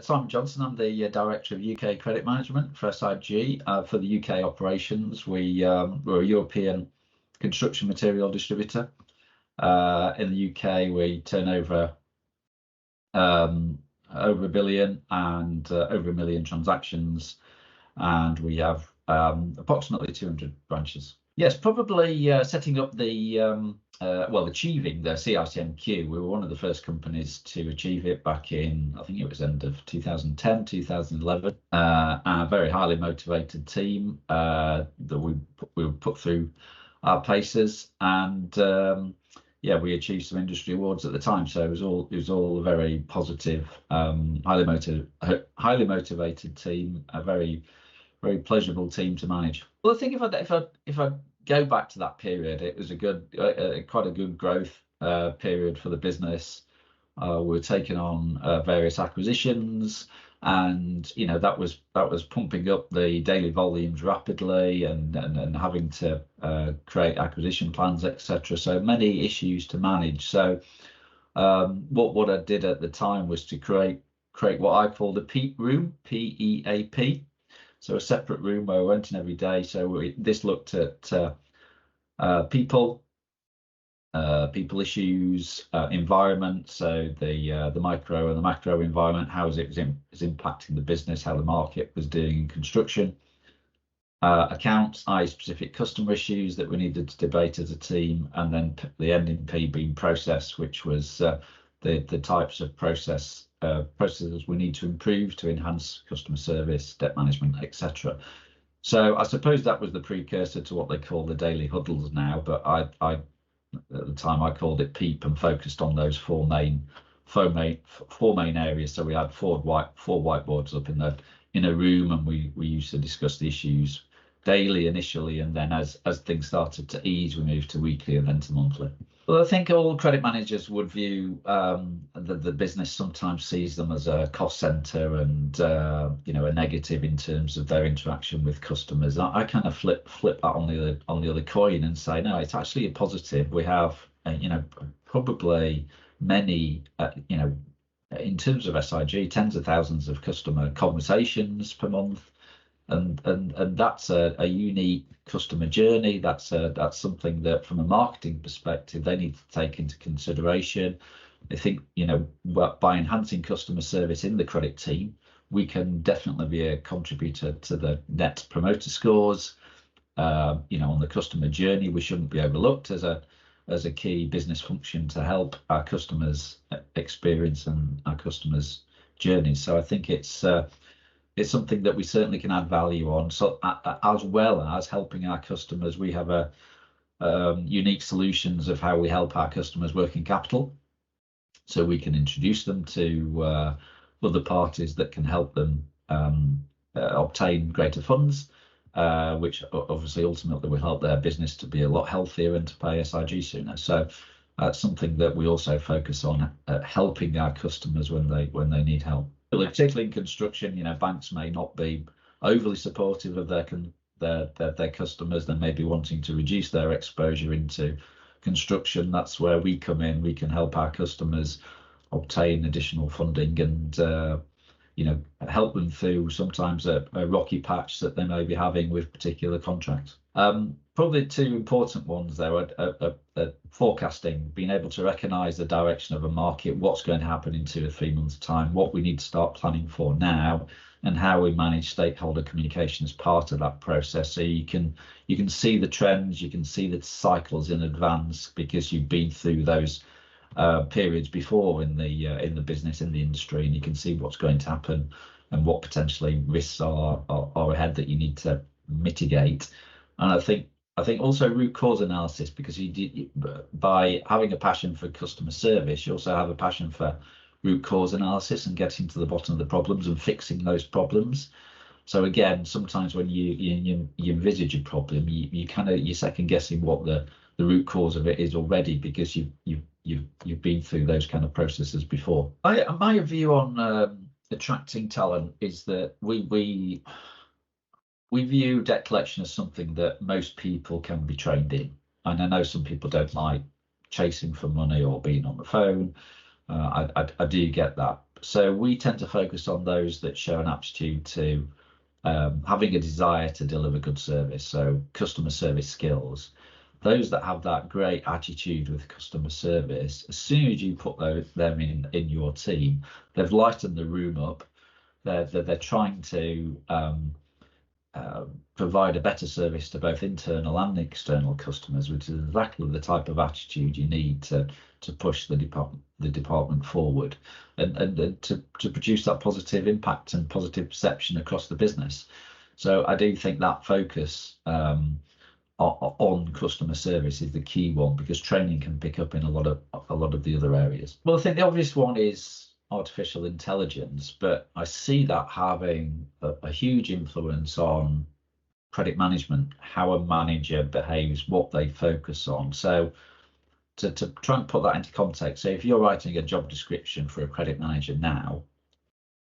Simon Johnson. I'm the Director of UK Credit Management for SIG. For the UK operations, we're a European construction material distributor. In the UK, we turn over $1 billion and over 1 million transactions, and we have approximately 200 branches. Yes, probably setting up the achieving the CICM. We were one of the first companies to achieve it back in, I think it was end of 2010, 2011. A very highly motivated team that we were put through our paces, and we achieved some industry awards at the time. So it was all a very positive, highly motivated team, a very pleasurable team to manage. Well, I think if I go back to that period, it was quite a good growth period for the business. We were taking on various acquisitions, and that was pumping up the daily volumes rapidly, and having to create acquisition plans, etc. So many issues to manage. So what I did at the time was to create what I called a PEAP room, PEAP. So a separate room where we went in every day. So this looked at people issues, environment. So the micro and the macro environment, how is impacting the business, how the market was doing in construction. Accounts, specific customer issues that we needed to debate as a team, and then the NP being process, which was the types of processes we need to improve to enhance customer service, debt management, etc. So I suppose that was the precursor to what they call the daily huddles now, but I at the time I called it PEAP, and focused on those four main areas. So we had four whiteboards up in a room, and we used to discuss the issues daily initially, and then as things started to ease, we moved to weekly and then to monthly. Well, I think all credit managers would view the business sometimes sees them as a cost center, and a negative in terms of their interaction with customers. I kind of flip that on the other coin and say, no, it's actually a positive. We have probably many in terms of SIG, tens of thousands of customer conversations per month. And that's a unique customer journey. That's something that, from a marketing perspective, they need to take into consideration. I think by enhancing customer service in the credit team, we can definitely be a contributor to the net promoter scores. On the customer journey, we shouldn't be overlooked as a key business function to help our customers' experience and our customers' journeys. So I think it's something that we certainly can add value on. So as well as helping our customers, we have unique solutions of how we help our customers' working capital. So we can introduce them to other parties that can help them obtain greater funds, which obviously ultimately will help their business to be a lot healthier and to pay SIG sooner. So that's something that we also focus on, helping our customers when they need help. Particularly in construction, banks may not be overly supportive of their customers. They may be wanting to reduce their exposure into construction. That's where we come in. We can help our customers obtain additional funding and help them through sometimes a rocky patch that they may be having with particular contracts. Probably two important ones there are forecasting, being able to recognise the direction of a market, what's going to happen in 2 or 3 months' time, what we need to start planning for now, and how we manage stakeholder communication as part of that process. So you can see the trends, you can see the cycles in advance, because you've been through those periods before in the business, in the industry, and you can see what's going to happen and what potentially risks are ahead that you need to mitigate. And I think also root cause analysis, because by having a passion for customer service, you also have a passion for root cause analysis and getting to the bottom of the problems and fixing those problems. So again, sometimes when you envisage a problem, you second guessing what the root cause of it is already, because you've been through those kind of processes before. My view on attracting talent is that we view debt collection as something that most people can be trained in. And I know some people don't like chasing for money or being on the phone. I do get that. So we tend to focus on those that show an aptitude to having a desire to deliver good service, so customer service skills. Those that have that great attitude with customer service, as soon as you put them in your team, they've lightened the room up. They're trying to provide a better service to both internal and external customers, which is exactly the type of attitude you need to push the department forward and to produce that positive impact and positive perception across the business. So I do think that focus on customer service is the key one, because training can pick up in a lot of the other areas. Well, I think the obvious one is artificial intelligence, but I see that having a huge influence on credit management, how a manager behaves, what they focus on. So to try and put that into context, so if you're writing a job description for a credit manager now,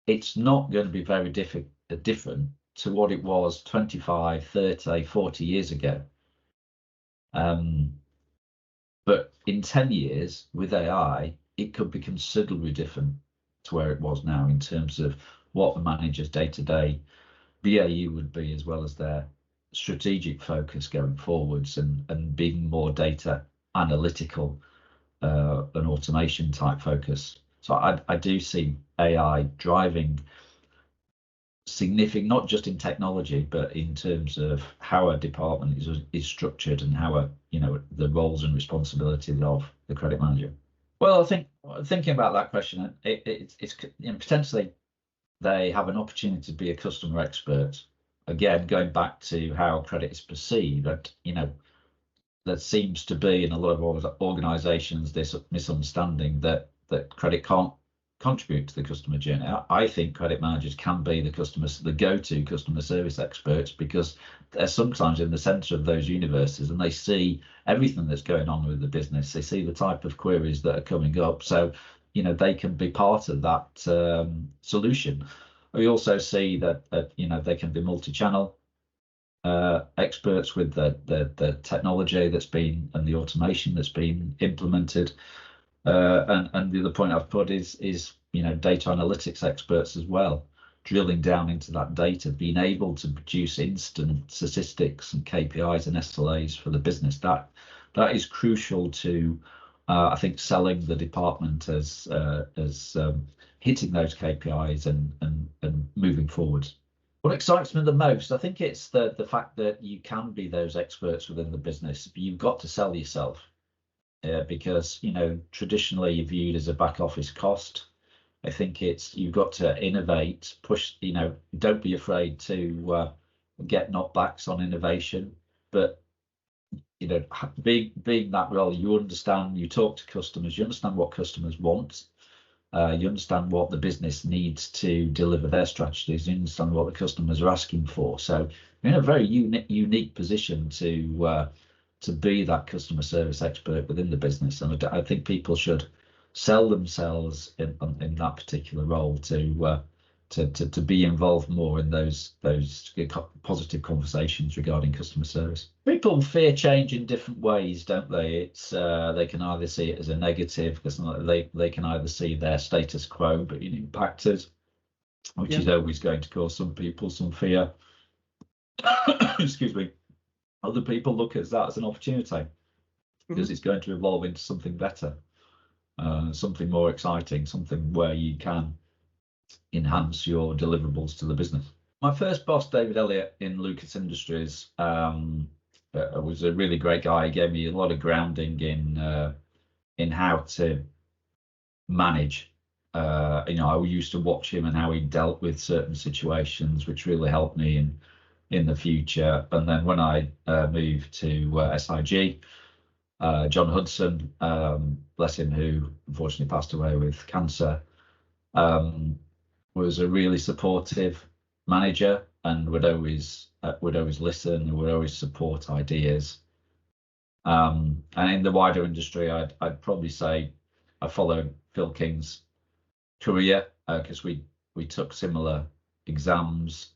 it's not going to be very different to what it was 25, 30, 40 years ago. But in 10 years with AI, it could be considerably different to where it was now in terms of what the manager's day-to-day BAU would be, as well as their strategic focus going forwards and being more data analytical and automation type focus. So I do see AI driving significant, not just in technology, but in terms of how a department is structured and how the roles and responsibilities of the credit manager. Well, I think thinking about that question, it's potentially they have an opportunity to be a customer expert. Again, going back to how credit is perceived, that there seems to be in a lot of organisations this misunderstanding that credit can't contribute to the customer journey. I think credit managers can be the go-to customer service experts, because they're sometimes in the centre of those universes and they see everything that's going on with the business. They see the type of queries that are coming up, so they can be part of that solution. We also see that they can be multi-channel experts with the technology that's been and the automation that's been implemented. And the other point I've put is data analytics experts as well, drilling down into that data, being able to produce instant statistics and KPIs and SLAs for the business. That is crucial to I think selling the department as hitting those KPIs and moving forwards. What excites me the most, I think it's the fact that you can be those experts within the business, but you've got to sell yourself. Because traditionally you're viewed as a back office cost. I think you've got to innovate, push. Don't be afraid to get knockbacks on innovation, but being that role, you understand. You talk to customers. You understand what customers want. You understand what the business needs to deliver their strategies. You understand what the customers are asking for. So you're in a very unique position to be that customer service expert within the business, and I think people should sell themselves in that particular role to be involved more in those positive conversations regarding customer service. People fear change in different ways, don't they? It's they can either see it as a negative, because they can either see their status quo being impacted, which is always going to cause some people some fear. Excuse me. Other people look at that as an opportunity, because it's going to evolve into something better, something more exciting, something where you can enhance your deliverables to the business. My first boss, David Elliott in Lucas Industries, was a really great guy. He gave me a lot of grounding in how to manage. I used to watch him and how he dealt with certain situations, which really helped me in the future. And then when I moved to SIG, John Hudson, bless him, who unfortunately passed away with cancer, was a really supportive manager and would always listen and would always support ideas. And in the wider industry, I'd probably say I followed Phil King's career, because we took similar exams.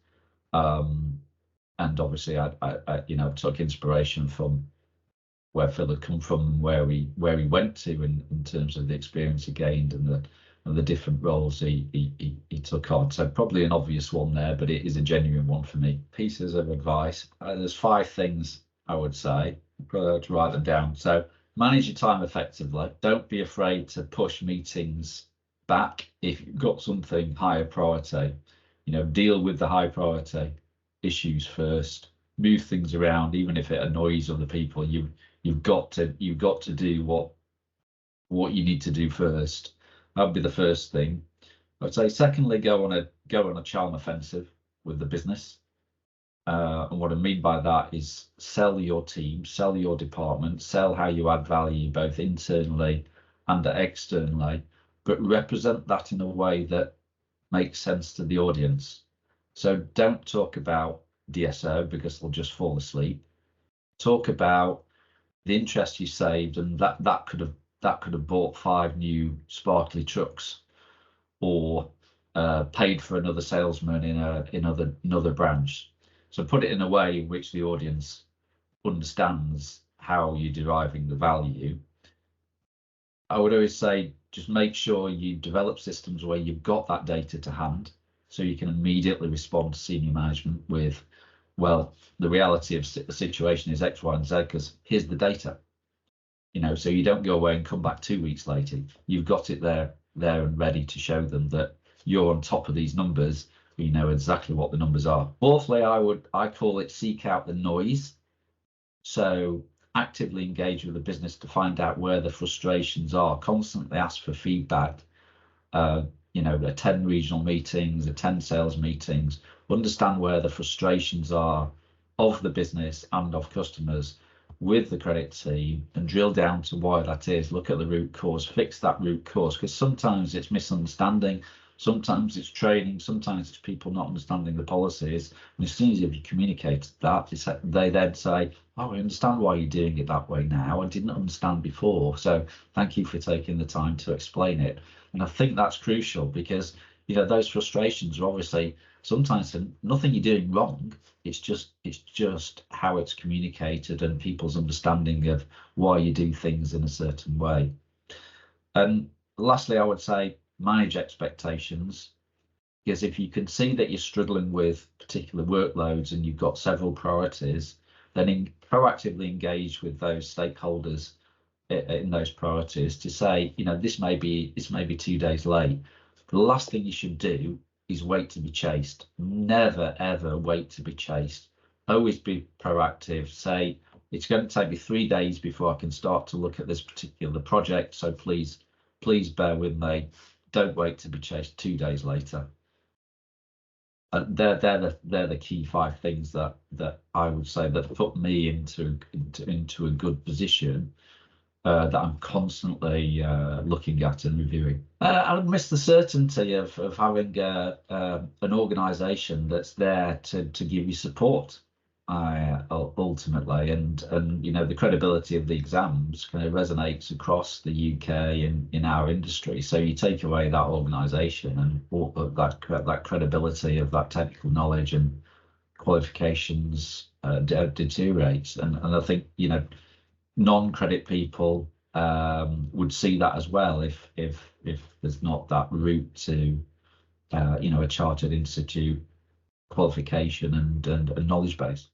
And obviously, I took inspiration from where Phil had come from, where he went to in terms of the experience he gained and and the different roles he took on. So probably an obvious one there, but it is a genuine one for me. Pieces of advice. There's 5 things I would say. Probably have to write them down. So manage your time effectively. Don't be afraid to push meetings back if you've got something higher priority. Deal with the high priority issues first. Move things around, even if it annoys other people. You've got to do what you need to do first. That would be the first thing. I'd say secondly, go on a charm offensive with the business. And what I mean by that is sell your team, sell your department, sell how you add value both internally and externally, but represent that in a way that makes sense to the audience. So don't talk about DSO because they'll just fall asleep. Talk about the interest you saved, and that could have bought 5 new sparkly trucks, or paid for another salesman in another branch. So put it in a way in which the audience understands how you're deriving the value. I would always say just make sure you develop systems where you've got that data to hand, so you can immediately respond to senior management with, well, the reality of the situation is X, Y, and Z, because here's the data. So you don't go away and come back 2 weeks later. You've got it there and ready to show them that you're on top of these numbers. You know exactly what the numbers are. Fourthly, I call it seek out the noise. So actively engage with the business to find out where the frustrations are. Constantly ask for feedback. Attend regional meetings, attend sales meetings, understand where the frustrations are of the business and of customers with the credit team, and drill down to why that is. Look at the root cause, fix that root cause, because sometimes it's misunderstanding, sometimes it's training, sometimes it's people not understanding the policies. And as soon as you communicate that, they then say, oh, I understand why you're doing it that way now. I didn't understand before. So thank you for taking the time to explain it. And I think that's crucial, because those frustrations are obviously sometimes nothing you're doing wrong. It's just how it's communicated and people's understanding of why you do things in a certain way. And lastly, I would say manage expectations, because if you can see that you're struggling with particular workloads and you've got several priorities, then proactively engage with those stakeholders in those priorities to say, this may be 2 days late. The last thing you should do is wait to be chased. Never, ever wait to be chased. Always be proactive. Say, it's going to take me 3 days before I can start to look at this particular project. So please bear with me. Don't wait to be chased 2 days later. They're the key 5 things that I would say that put me into a good position, that I'm constantly looking at and reviewing. I would miss the certainty of having an organisation that's there to give you support, ultimately, and the credibility of the exams kind of resonates across the UK in our industry. So you take away that organisation, and all of that credibility of that technical knowledge and qualifications deteriorates. And I think non-credit people would see that as well if there's not that route to a chartered institute qualification and knowledge base.